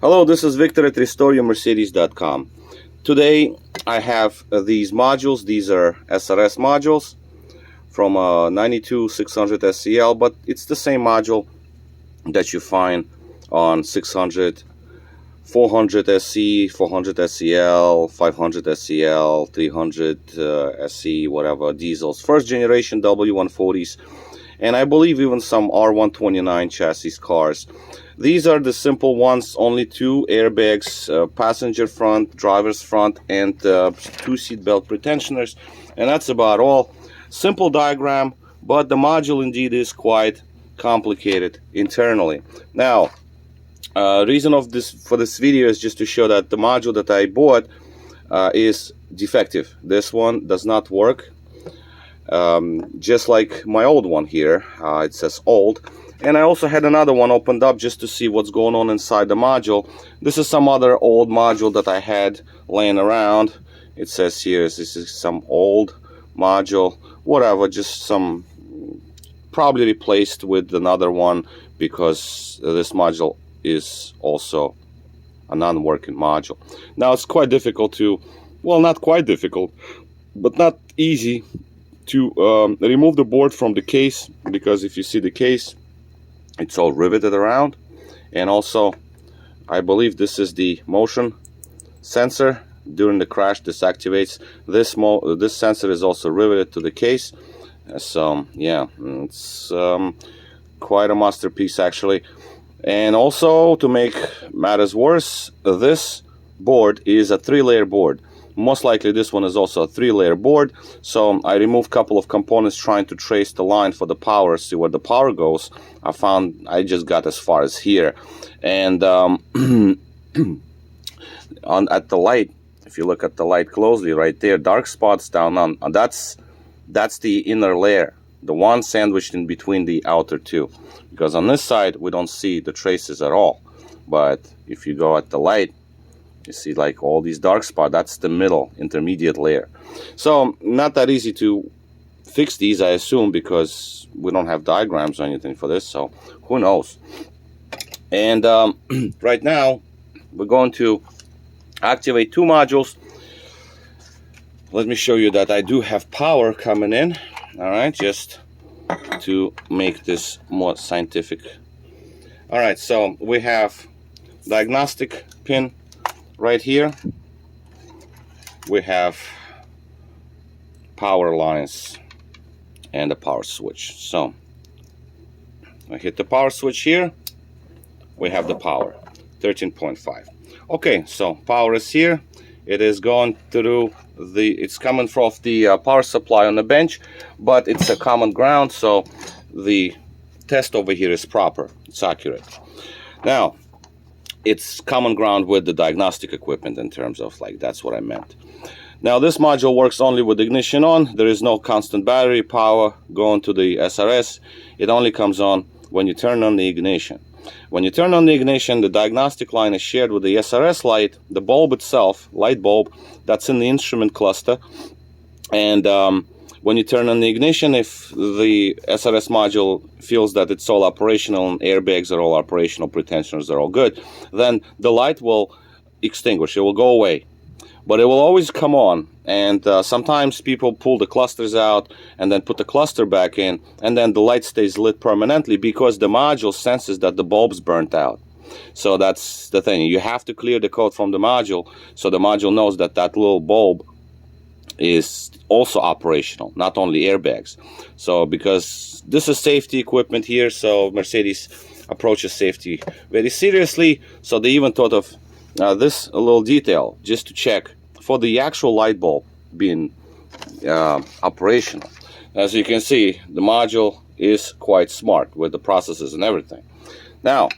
Hello, this is Victor at RestoreYourMercedes.com. Today I have these modules. These are SRS modules from 92 600 SEL, but it's the same module that you find on 600, 400 SE, 400 SEL, 500 SEL, 300 SE, whatever, diesels. First generation W140s, and I believe even some R129 chassis cars. These are the simple ones, only two airbags, passenger front, driver's front, and two seat belt pretensioners, and that's about all. Simple diagram, but the module indeed is quite complicated internally. Now, reason of this for this video is just to show that the module that I bought is defective. This one does not work, just like my old one here. It says old. And I also had another one opened up just to see what's going on inside the module. This is some other old module that I had laying around. It says here this is some old module, whatever, just some, probably replaced with another one because this module is also a non-working module. Now it's quite difficult to, well, not quite difficult, but not easy to remove the board from the case, because if you see the case, it's all riveted around. And also I believe this is the motion sensor. During the crash, this activates. This sensor is also riveted to the case. So yeah, it's quite a masterpiece actually. And also, to make matters worse, this board is a 3-layer board. Most likely this one is also a 3-layer board. So I removed a couple of components trying to trace the line for the power, see where the power goes. I found I just got as far as here. And at the light, if you look at the light closely right there, dark spots down on, that's the inner layer, the one sandwiched in between the outer two. Because on this side we don't see the traces at all. But if you go at the light, you see like all these dark spots. That's the middle intermediate layer. So not that easy to fix these, I assume, because we don't have diagrams or anything for this, so who knows. And right now we're going to activate two modules. Let me show you that I do have power coming in. All right, just to make this more scientific. All right, so we have diagnostic pin right here. We have power lines and a power switch. So I hit the power switch here. We have the power 13.5. okay, so power is here. It is going through it's coming from the power supply on the bench, but it's a common ground, so the test over here is proper, it's accurate. Now it's common ground with the diagnostic equipment in terms of, like, that's what I meant. Now this module works only with ignition on. There is no constant battery power going to the SRS. It only comes on when you turn on the ignition. When you turn on the ignition, the diagnostic line is shared with the SRS light, the bulb itself, light bulb, that's in the instrument cluster. And when you turn on the ignition, if the SRS module feels that it's all operational and airbags are all operational, pretensioners are all good, then the light will extinguish, it will go away. But it will always come on, and sometimes people pull the clusters out and then put the cluster back in, and then the light stays lit permanently because the module senses that the bulb's burnt out. So that's the thing, you have to clear the code from the module, so the module knows that that little bulb is also operational, not only airbags. So because this is safety equipment here, so Mercedes approaches safety very seriously, so they even thought of this a little detail just to check for the actual light bulb being operational. As you can see, the module is quite smart with the processes and everything. Now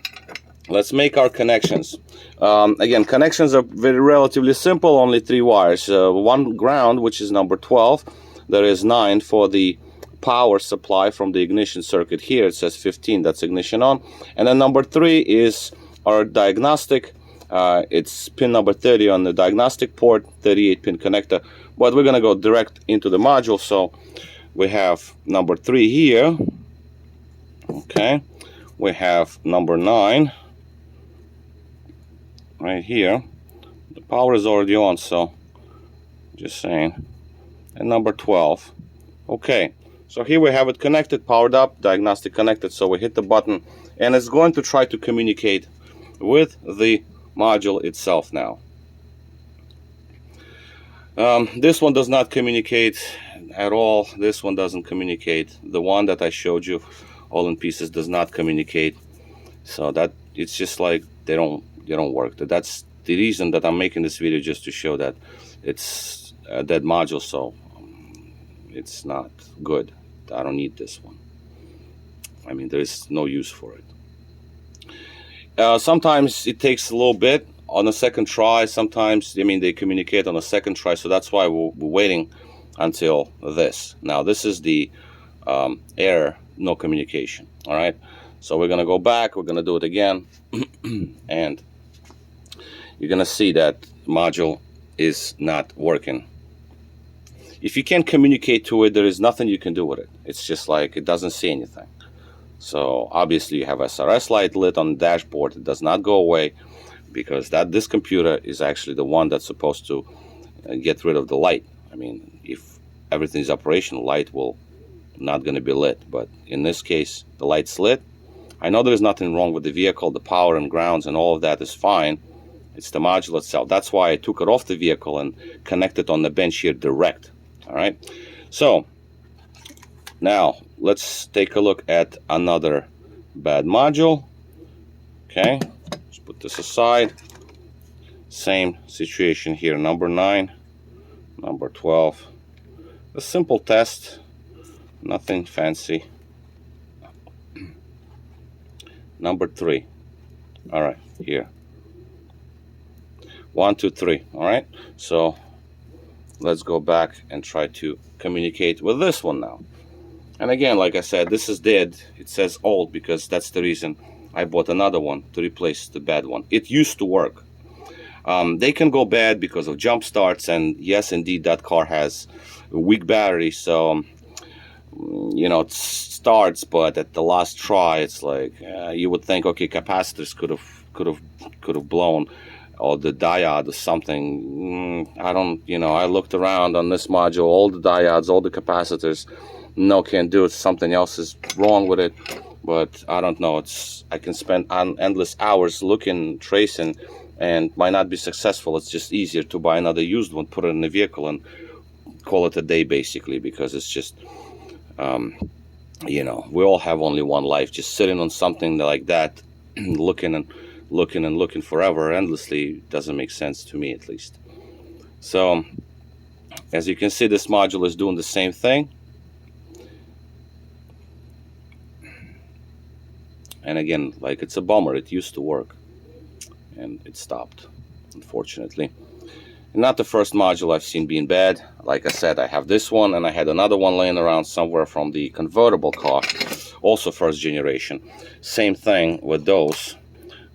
let's make our connections. Again, connections are very relatively simple, only 3 wires. One ground, which is number 12. There is 9 for the power supply from the ignition circuit here. It says 15, that's ignition on. And then number 3 is our diagnostic. It's pin number 30 on the diagnostic port, 38 pin connector. But we're going to go direct into the module. So we have number 3 here. Okay. We have number 9. right here. The power is already on, so just saying. And number 12. Okay, so here we have it connected, powered up, diagnostic connected. So we hit the button and it's going to try to communicate with the module itself now. This one does not communicate at all. This one doesn't communicate. The one that I showed you all in pieces does not communicate. So that it's just like they don't work. That's the reason that I'm making this video, just to show that it's a dead module, so it's not good. I don't need this one. I mean, there is no use for it. Sometimes it takes a little bit on a second try. Sometimes, I mean, they communicate on a second try, so that's why we're waiting until this. Now this is the error, no communication. All right, so we're gonna go back, we're gonna do it again and you're gonna see that module is not working. If you can't communicate to it, there is nothing you can do with it. It's just like it doesn't see anything. So obviously you have SRS light lit on the dashboard. It does not go away, because this computer is actually the one that's supposed to get rid of the light. I mean, if everything is operational, light will not going to be lit. But in this case, the light's lit. I know there's nothing wrong with the vehicle. The power and grounds and all of that is fine. It's the module itself. That's why I took it off the vehicle and connected on the bench here direct. All right. So now let's take a look at another bad module. Okay. Let's put this aside. Same situation here. Number 9, number 12. A simple test. Nothing fancy. Number 3. All right, here. 1, 2, 3. All right. So let's go back and try to communicate with this one now. And again, like I said, this is dead. It says old because that's the reason I bought another one to replace the bad one. It used to work. They can go bad because of jump starts, and yes, indeed, that car has a weak battery, so you know, it starts, but at the last try, it's like you would think, okay, capacitors could have blown, or the diode or something. I don't, you know, I looked around on this module, all the diodes, all the capacitors, no, can't do it. Something else is wrong with it, but I don't know. I can spend endless hours looking, tracing, and might not be successful. It's just easier to buy another used one, put it in the vehicle, and call it a day, basically, because it's just, you know, we all have only one life. Just sitting on something like that, looking and looking forever, endlessly, doesn't make sense to me, at least. So, as you can see, this module is doing the same thing. And again, like, it's a bummer. It used to work, and it stopped, unfortunately. And not the first module I've seen being bad. Like I said, I have this one, and I had another one laying around somewhere from the convertible car, also first generation. Same thing with those.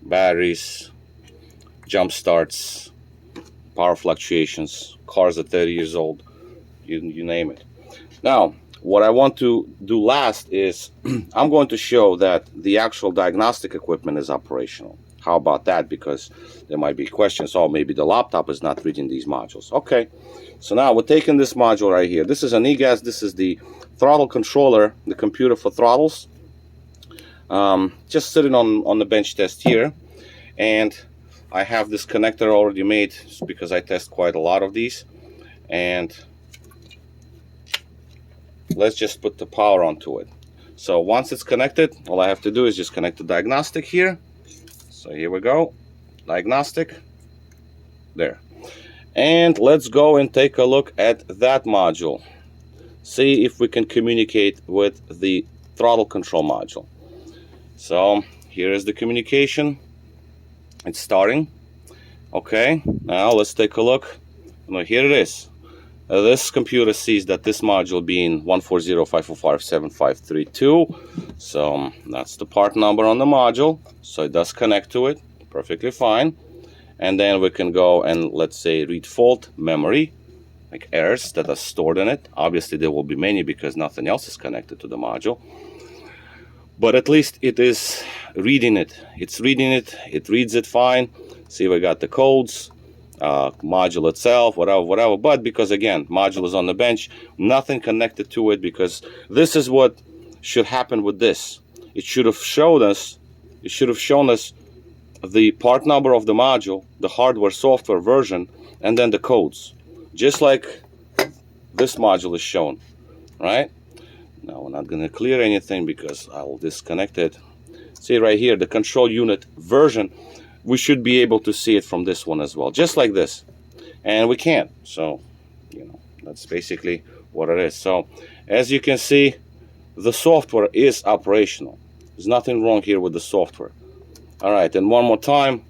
Batteries, jump starts, power fluctuations, cars at 30 years old, you name it. Now, what I want to do last is I'm going to show that the actual diagnostic equipment is operational. How about that? Because there might be questions. Oh, maybe the laptop is not reading these modules. Okay, so now we're taking this module right here. This is an eGas. This is the throttle controller, the computer for throttles. Just sitting on the bench test here. And I have this connector already made because I test quite a lot of these. And let's just put the power onto it. So once it's connected, all I have to do is just connect the diagnostic here. So here we go, diagnostic, there. And let's go and take a look at that module. See if we can communicate with the throttle control module. So here is the communication. It's starting. Okay, now let's take a look. Now here it is. This computer sees that this module being 140-545-7532. So that's the part number on the module. So it does connect to it perfectly fine. And then we can go and, let's say, read fault memory, like errors that are stored in it. Obviously there will be many because nothing else is connected to the module. but at least it is reading it. It's reading it. It reads it fine. See, we got the codes, module itself, whatever. But because again, module is on the bench, nothing connected to it, because this is what should happen with this. It should have shown us. It should have shown us the part number of the module, the hardware software version, and then the codes, just like this module is shown, right? Now we're not going to clear anything because I will disconnect it. See right here, the control unit version, we should be able to see it from this one as well, just like this, and we can't. So, you know, that's basically what it is. So as you can see, the software is operational. There's nothing wrong here with the software. All right, and one more time,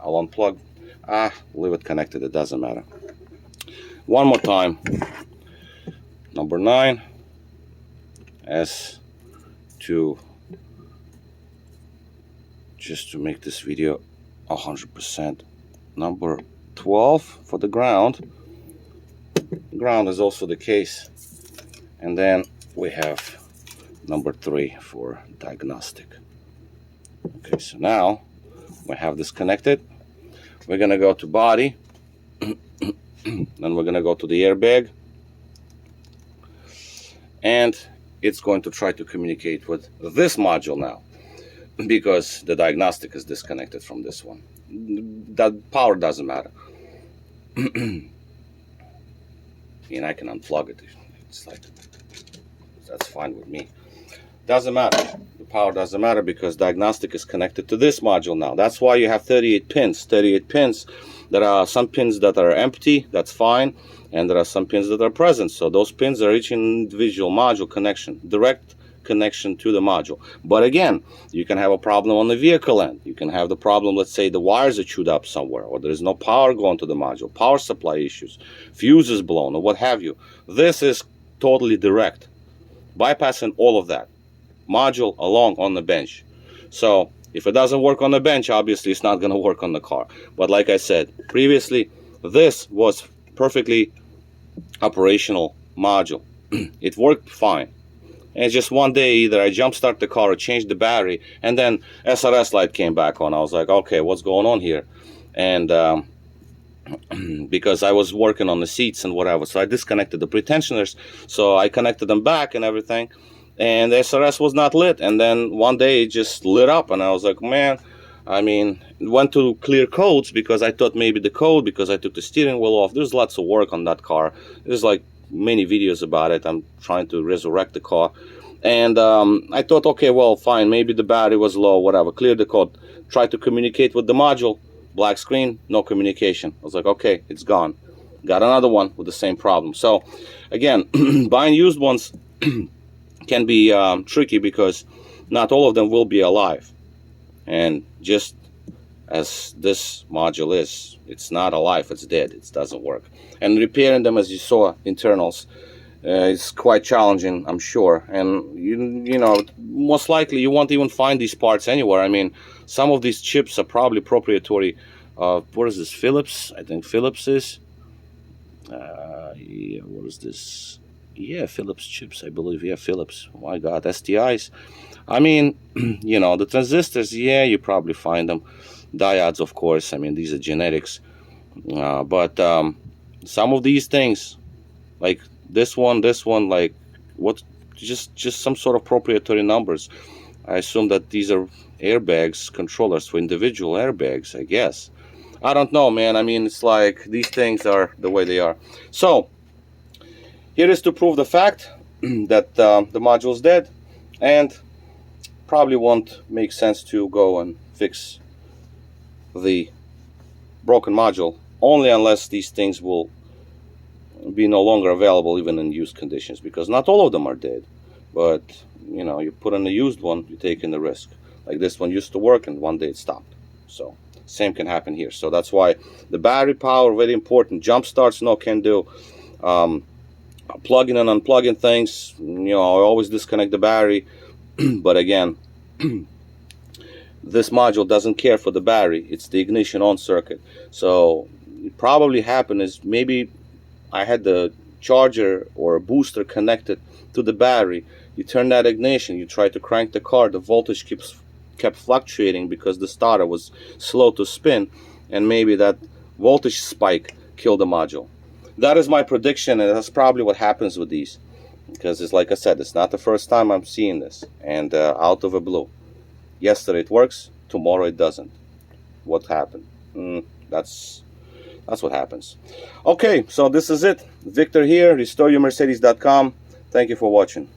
I'll unplug. Leave it connected, it doesn't matter. One more time, number 9, S2, just to make this video 100%. Number 12 for the ground. Ground is also the case. And then we have number 3 for diagnostic. Okay, so now we have this connected. We're gonna go to body, then we're gonna go to the airbag, and it's going to try to communicate with this module now, because the diagnostic is disconnected from this one. That power doesn't matter. And I can unplug it. It's like, that's fine with me. Doesn't matter. The power doesn't matter because diagnostic is connected to this module now. That's why you have 38 pins. 38 pins. There are some pins that are empty, that's fine, and there are some pins that are present. So those pins are each individual module connection, direct connection to the module. But again, you can have a problem on the vehicle end. You can have the problem, let's say the wires are chewed up somewhere, or there is no power going to the module, power supply issues, fuse is blown, or what have you. This is totally direct, bypassing all of that. Module along on the bench. So if it doesn't work on the bench, obviously it's not going to work on the car. But like I said previously, this was perfectly operational module. It worked fine. And just one day, either I jump start the car or change the battery, and then SRS light came back on. I was like, okay, what's going on here? And because I was working on the seats and whatever, so I disconnected the pretensioners. So I connected them back and everything, and the SRS was not lit. And then one day it just lit up, and I was like, man, I mean, went to clear codes because I thought maybe the code, because I took the steering wheel off. There's lots of work on that car. There's like many videos about it. I'm trying to resurrect the car. And I thought, okay, well, fine, maybe the battery was low, whatever. Cleared the code, tried to communicate with the module, black screen, no communication. I was like, okay, it's gone. Got another one with the same problem. So again, buying used ones can be tricky because not all of them will be alive. And just as this module is, it's not alive, it's dead, it doesn't work. And repairing them, as you saw, internals, it's quite challenging, I'm sure. And you know, most likely you won't even find these parts anywhere. I mean, some of these chips are probably proprietary. What is this, Philips? I think Philips is. Yeah, what is this? Yeah, Philips chips, I believe. Yeah, Philips. Oh my God, STIs. I mean, you know, the transistors, yeah, you probably find them. Diodes, of course. I mean, these are genetics. But some of these things, like this one, like what? Just some sort of proprietary numbers. I assume that these are airbags, controllers for individual airbags, I guess. I don't know, man. I mean, it's like these things are the way they are. So here is to prove the fact that the module is dead, and probably won't make sense to go and fix the broken module, only unless these things will be no longer available even in used conditions, because not all of them are dead. But you know, you put in a used one, you're taking the risk. Like this one used to work and one day it stopped. So same can happen here. So that's why the battery power, very important. Jump starts, no can do. Plugging and unplugging things, you know, I always disconnect the battery. But again, this module doesn't care for the battery. It's the ignition on circuit. So it probably happened is maybe I had the charger or a booster connected to the battery. You turn that ignition, you try to crank the car, the voltage kept fluctuating because the starter was slow to spin, and maybe that voltage spike killed the module. That is my prediction, and that's probably what happens with these, because it's like I said, it's not the first time I'm seeing this, and out of the blue. Yesterday it works, tomorrow it doesn't. What happened? That's what happens. Okay, so this is it. Victor here, restoreyourmercedes.com. Thank you for watching.